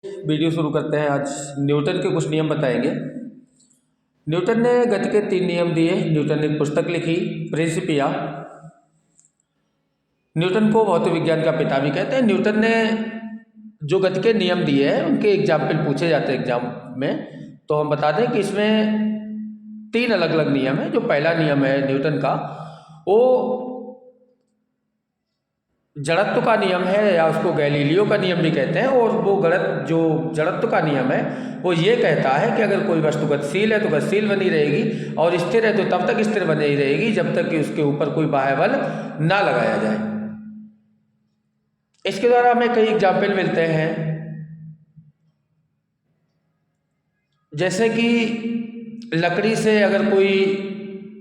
Video शुरू करते हैं। आज न्यूटन के कुछ नियम बताएंगे। न्यूटन ने गति के 3 नियम दिए। न्यूटन ने एक पुस्तक लिखी, प्रिंसिपिया। न्यूटन को भौतिक विज्ञान का पिता भी कहते हैं। न्यूटन ने जो गति के नियम दिए हैं उनके एग्जाम्पल पूछे जाते हैं एग्जाम में, तो हम बता दें कि इसमें 3 अलग अलग नियम है। जो पहला नियम है न्यूटन का, वो जड़त्व का नियम है, या उसको गैलीलियो का नियम भी कहते हैं। और वो जो जड़त्व का नियम है वो ये कहता है कि अगर कोई वस्तु गतिशील है तो गतिशील बनी रहेगी, और स्थिर है तो तब तक स्थिर बनी रहेगी जब तक कि उसके ऊपर कोई बाह्य बल ना लगाया जाए। इसके द्वारा हमें कई एग्जाम्पल मिलते हैं, जैसे कि लकड़ी से अगर कोई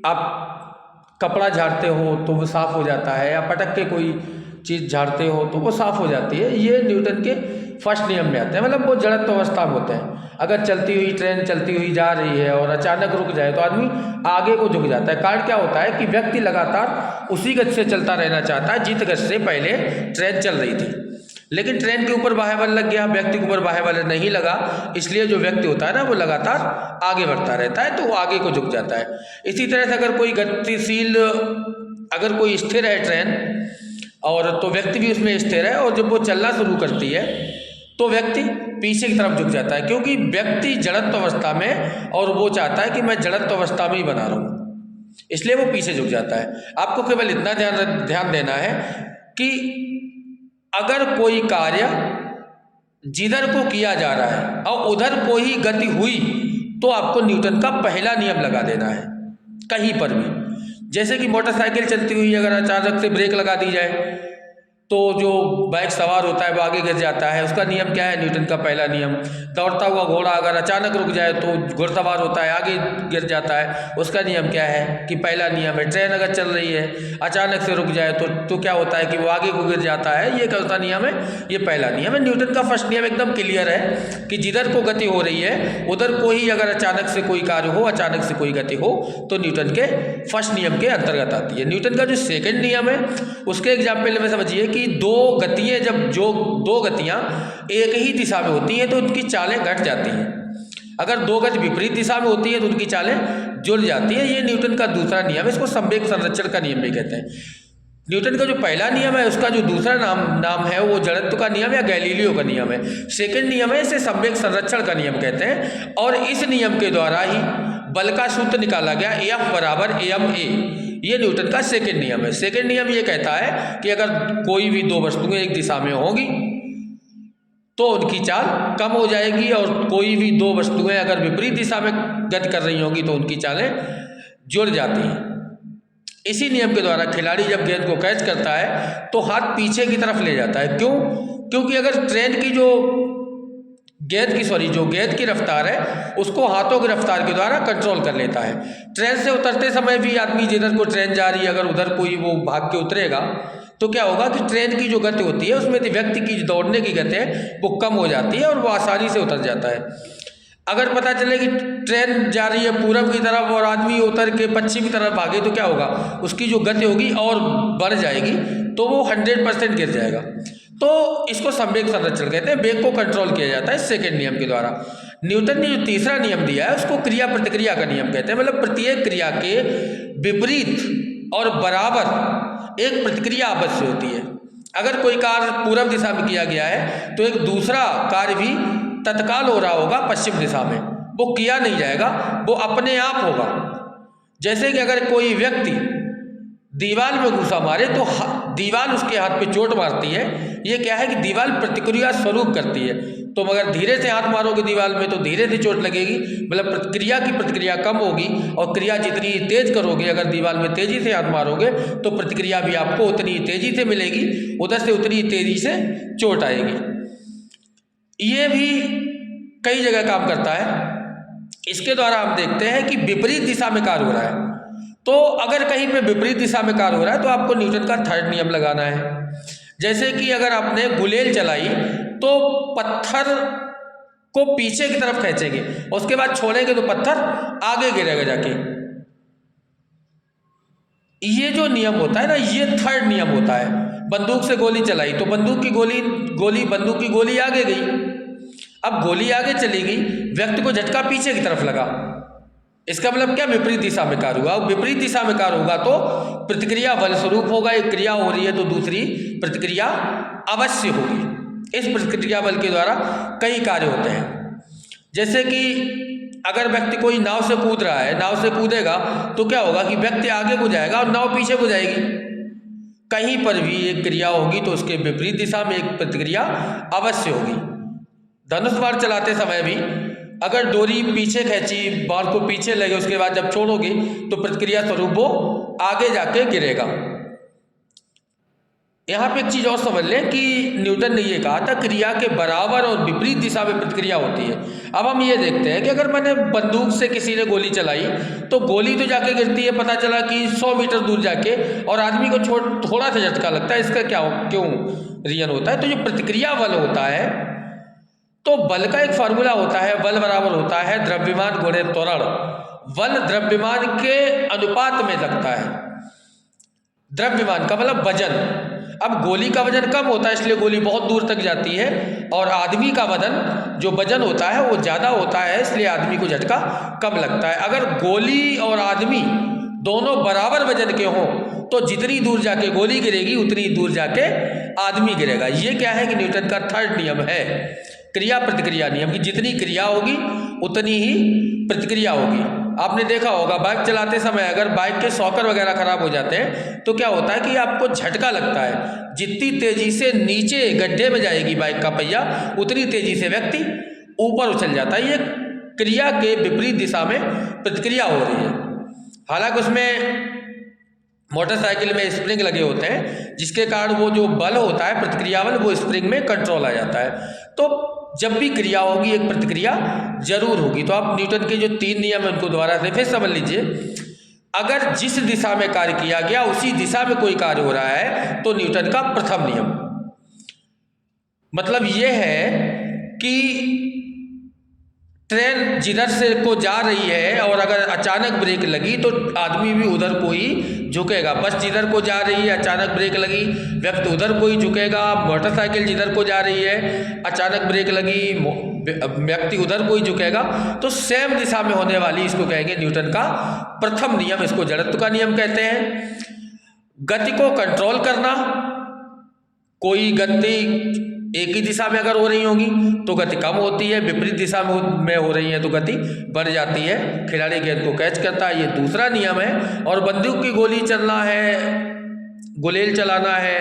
आप कपड़ा झाड़ते हो तो वो साफ हो जाता है, या पटक के कोई चीज़ झाड़ते हो तो वो साफ हो जाती है। ये न्यूटन के फर्स्ट नियम में आते हैं, मतलब वो जड़त्व अवस्था में होते हैं। अगर चलती हुई ट्रेन चलती हुई जा रही है और अचानक रुक जाए तो आदमी आगे को झुक जाता है। कारण क्या होता है कि व्यक्ति लगातार उसी गति से चलता रहना चाहता है जिस गति से पहले ट्रेन चल रही थी, लेकिन ट्रेन के ऊपर बाह्य बल लग गया, व्यक्ति के ऊपर बाह्य बल नहीं लगा, इसलिए जो व्यक्ति होता है ना वो लगातार आगे बढ़ता रहता है, तो वो आगे को झुक जाता है। इसी तरह से अगर कोई गतिशील, अगर कोई स्थिर है ट्रेन, और तो व्यक्ति भी उसमें स्थिर है, और जब वो चलना शुरू करती है तो व्यक्ति पीछे की तरफ झुक जाता है, क्योंकि व्यक्ति जड़त्व अवस्था में, और वो चाहता है कि मैं जड़त्व अवस्था में ही बना रहूं, इसलिए वो पीछे झुक जाता है। आपको केवल इतना ध्यान देना है कि अगर कोई कार्य जिधर को किया जा रहा है और उधर कोई गति हुई तो आपको न्यूटन का पहला नियम लगा देना है कहीं पर भी। जैसे कि मोटरसाइकिल चलती हुई अगर अचानक से ब्रेक लगा दी जाए तो जो बाइक सवार होता है वो आगे गिर जाता है, उसका नियम क्या है? न्यूटन का पहला नियम। दौड़ता हुआ घोड़ा अगर अचानक रुक जाए तो घुड़सवार होता है आगे गिर जाता है, उसका नियम क्या है? कि पहला नियम है। ट्रेन अगर चल रही है अचानक से रुक जाए तो क्या होता है कि वो आगे को गिर जाता है, ये कौन सा नियम है? ये पहला नियम है। न्यूटन का फर्स्ट नियम एकदम क्लियर है कि जिधर को गति हो रही है उधर को ही अगर अचानक से कोई कार्य हो, अचानक से कोई गति हो, तो न्यूटन के फर्स्ट नियम के अंतर्गत आती है। न्यूटन का जो सेकंड नियम है उसके एग्जाम्पल में समझिए कि दो गतियां, जब जो दो गतियां एक ही दिशा में होती हैं तो उनकी चालें घट जाती हैं। अगर दो गति विपरीत दिशा में होती है तो उनकी चालें जुड़ जाती है। ये न्यूटन का दूसरा नियम है, इसको संवेग संरक्षण का नियम भी कहते हैं। न्यूटन का जो पहला नियम है उसका जो दूसरा नाम है वो जड़त्व का नियम या गैलीलियो का नियम है। सेकंड नियम है, इसे संवेग संरक्षण का नियम कहते हैं, और इस नियम के द्वारा ही बल का सूत्र निकाला गया, F बराबर ma। ये न्यूटन का सेकंड नियम है। सेकंड नियम ये कहता है कि अगर कोई भी दो वस्तुएं एक दिशा में होंगी तो उनकी चाल कम हो जाएगी, और कोई भी दो वस्तुएं अगर विपरीत दिशा में गति कर रही होंगी तो उनकी चालें जुड़ जाती हैं। इसी नियम के द्वारा खिलाड़ी जब गेंद को कैच करता है तो हाथ पीछे की तरफ ले जाता है। क्यों? क्योंकि अगर ट्रेन की जो गेंद की रफ्तार है उसको हाथों की रफ्तार के द्वारा कंट्रोल कर लेता है। ट्रेन से उतरते समय भी आदमी जिधर को ट्रेन जा रही है अगर उधर कोई वो भाग के उतरेगा तो क्या होगा कि ट्रेन की जो गति होती है उसमें व्यक्ति की दौड़ने की गति है वो कम हो जाती है और वो आसानी से उतर जाता है। अगर पता चले कि ट्रेन जा रही है पूरब की तरफ और आदमी उतर के पश्चिम की तरफ भागे तो क्या होगा? उसकी जो गति होगी और बढ़ जाएगी, तो वो 100% गिर जाएगा। तो इसको संवेग संरक्षण कहते हैं, वेग को कंट्रोल किया जाता है सेकंड नियम के द्वारा। न्यूटन ने जो तीसरा नियम दिया है उसको क्रिया प्रतिक्रिया का नियम कहते हैं, मतलब प्रत्येक क्रिया के विपरीत और बराबर एक प्रतिक्रिया आपस से होती है। अगर कोई कार्य पूरब दिशा में किया गया है तो एक दूसरा कार्य भी तत्काल हो रहा होगा पश्चिम दिशा में, वो किया नहीं जाएगा, वो अपने आप होगा। जैसे कि अगर कोई व्यक्ति दीवार में घुसा मारे तो दीवार उसके हाथ पे चोट मारती है, ये क्या है कि दीवार प्रतिक्रिया स्वरूप करती है। तो मगर धीरे से हाथ मारोगे दीवार में तो धीरे से चोट लगेगी, मतलब क्रिया की प्रतिक्रिया कम होगी, और क्रिया जितनी तेज करोगे, अगर दीवार में तेजी से हाथ मारोगे तो प्रतिक्रिया भी आपको उतनी तेजी से मिलेगी, उधर से उतनी तेजी से चोट आएगी। ये भी कई जगह काम करता है। इसके द्वारा हम देखते हैं कि विपरीत दिशा में कार्य हो रहा है, तो अगर कहीं पे विपरीत दिशा में कार्य हो रहा है तो आपको न्यूटन का थर्ड नियम लगाना है। जैसे कि अगर आपने गुलेल चलाई तो पत्थर को पीछे की तरफ खींचेंगे, उसके बाद छोड़ेंगे तो पत्थर आगे गिरेगा जाके। ये जो नियम होता है ना, ये थर्ड नियम होता है। बंदूक से गोली चलाई तो बंदूक की गोली आगे गई, अब गोली आगे चली गई, व्यक्ति को झटका पीछे की तरफ लगा, इसका मतलब क्या, विपरीत दिशा में कार्य हुआ। विपरीत दिशा में कार्य होगा तो प्रतिक्रिया बल स्वरूप होगा। एक क्रिया हो रही है तो दूसरी प्रतिक्रिया अवश्य होगी। इस प्रतिक्रिया बल के द्वारा कई कार्य होते हैं। जैसे कि अगर व्यक्ति कोई नाव से कूद रहा है, नाव से कूदेगा तो क्या होगा कि व्यक्ति आगे को जाएगा और नाव पीछे को जाएगी। कहीं पर भी एक क्रिया होगी तो उसके विपरीत दिशा में एक प्रतिक्रिया अवश्य होगी। धनुष बाण चलाते समय भी अगर डोरी पीछे खींची, बाण को पीछे लगे, उसके बाद जब छोड़ोगे तो प्रतिक्रिया स्वरूप वो आगे जाके गिरेगा। यहाँ पे एक चीज और समझ लें कि न्यूटन ने ये कहा था क्रिया के बराबर और विपरीत दिशा में प्रतिक्रिया होती है। अब हम ये देखते हैं कि अगर मैंने बंदूक से किसी ने गोली चलाई तो गोली तो जाके गिरती है, पता चला कि 100 मीटर दूर जाके, और आदमी को थोड़ा सा झटका लगता है। इसका क्यों रीजन होता है? तो जो प्रतिक्रिया बल होता है, तो बल का एक फार्मूला होता है, बल बराबर होता है द्रव्यमान गुणे त्वरण। बल द्रव्यमान के अनुपात में लगता है। द्रव्यमान का मतलब वजन। अब गोली का वजन कम होता है इसलिए गोली बहुत दूर तक जाती है, और आदमी का वजन जो वजन होता है वो ज़्यादा होता है इसलिए आदमी को झटका कम लगता है। अगर गोली और आदमी दोनों बराबर वजन के हों तो जितनी दूर जाके गोली गिरेगी उतनी दूर जाके आदमी गिरेगा। ये क्या है कि न्यूटन का थर्ड नियम है, क्रिया प्रतिक्रिया नियम, की जितनी क्रिया होगी उतनी ही प्रतिक्रिया होगी। आपने देखा होगा बाइक चलाते समय अगर बाइक के शॉकर वगैरह खराब हो जाते हैं तो क्या होता है कि आपको झटका लगता है। जितनी तेजी से नीचे गड्ढे में जाएगी बाइक का पहिया उतनी तेजी से व्यक्ति ऊपर उछल जाता है। ये क्रिया के विपरीत दिशा में प्रतिक्रिया हो रही है। हालांकि उसमें मोटरसाइकिल में स्प्रिंग लगे होते हैं जिसके कारण वो जो बल होता है प्रतिक्रिया बल वो स्प्रिंग में कंट्रोल आ जाता है। तो जब भी क्रिया होगी एक प्रतिक्रिया जरूर होगी। तो आप न्यूटन के जो 3 नियम है उनको दोबारा से फिर समझ लीजिए। अगर जिस दिशा में कार्य किया गया उसी दिशा में कोई कार्य हो रहा है तो न्यूटन का प्रथम नियम, मतलब ये है कि ट्रेन जिधर से को जा रही है और अगर अचानक ब्रेक लगी तो आदमी भी उधर को ही झुकेगा। बस जिधर को जा रही है अचानक ब्रेक लगी, व्यक्ति उधर को ही झुकेगा। मोटरसाइकिल जिधर को जा रही है अचानक ब्रेक लगी, व्यक्ति उधर को ही झुकेगा। तो सेम दिशा में होने वाली इसको कहेंगे न्यूटन का प्रथम नियम। इसको जड़त्व का नियम कहते हैं। गति को कंट्रोल करना, कोई गति एक ही दिशा में अगर हो रही होगी तो गति कम होती है, विपरीत दिशा में हो रही है तो गति बढ़ जाती है। खिलाड़ी गेंद को कैच करता है, ये दूसरा नियम है। और बंदूक की गोली चलना है, गुलेल चलाना है,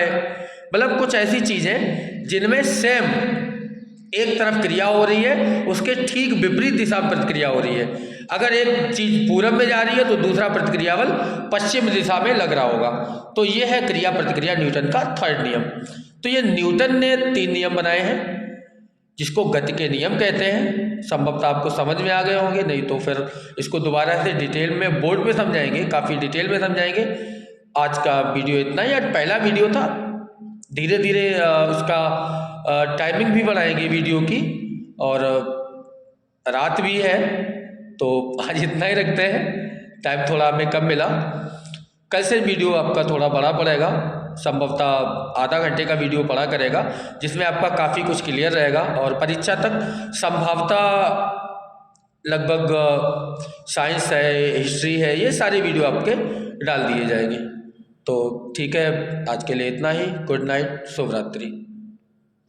मतलब कुछ ऐसी चीज़ें जिनमें सेम एक तरफ क्रिया हो रही है उसके ठीक विपरीत दिशा में प्रतिक्रिया हो रही है। अगर एक चीज़ पूरब में जा रही है तो दूसरा प्रतिक्रिया बल पश्चिम दिशा में लग रहा होगा। तो ये है क्रिया प्रतिक्रिया न्यूटन का थर्ड नियम। तो ये न्यूटन ने 3 नियम बनाए हैं जिसको गति के नियम कहते हैं। संभवतः आपको समझ में आ गए होंगे, नहीं तो फिर इसको दोबारा से डिटेल में बोर्ड पे समझाएंगे, काफ़ी डिटेल में समझाएंगे। आज का वीडियो इतना ही, आज पहला वीडियो था। धीरे धीरे उसका टाइमिंग भी बढ़ाएंगे वीडियो की, और रात भी है तो आज इतना ही रखते हैं, टाइम थोड़ा हमें कम मिला। कल से वीडियो आपका थोड़ा बड़ा पड़ेगा, संभवतः आधा घंटे का वीडियो पड़ा करेगा जिसमें आपका काफ़ी कुछ क्लियर रहेगा। और परीक्षा तक संभवतः लगभग साइंस है, हिस्ट्री है, ये सारे वीडियो आपके डाल दिए जाएंगे। तो ठीक है, आज के लिए इतना ही। गुड नाइट, शुभ रात्रि।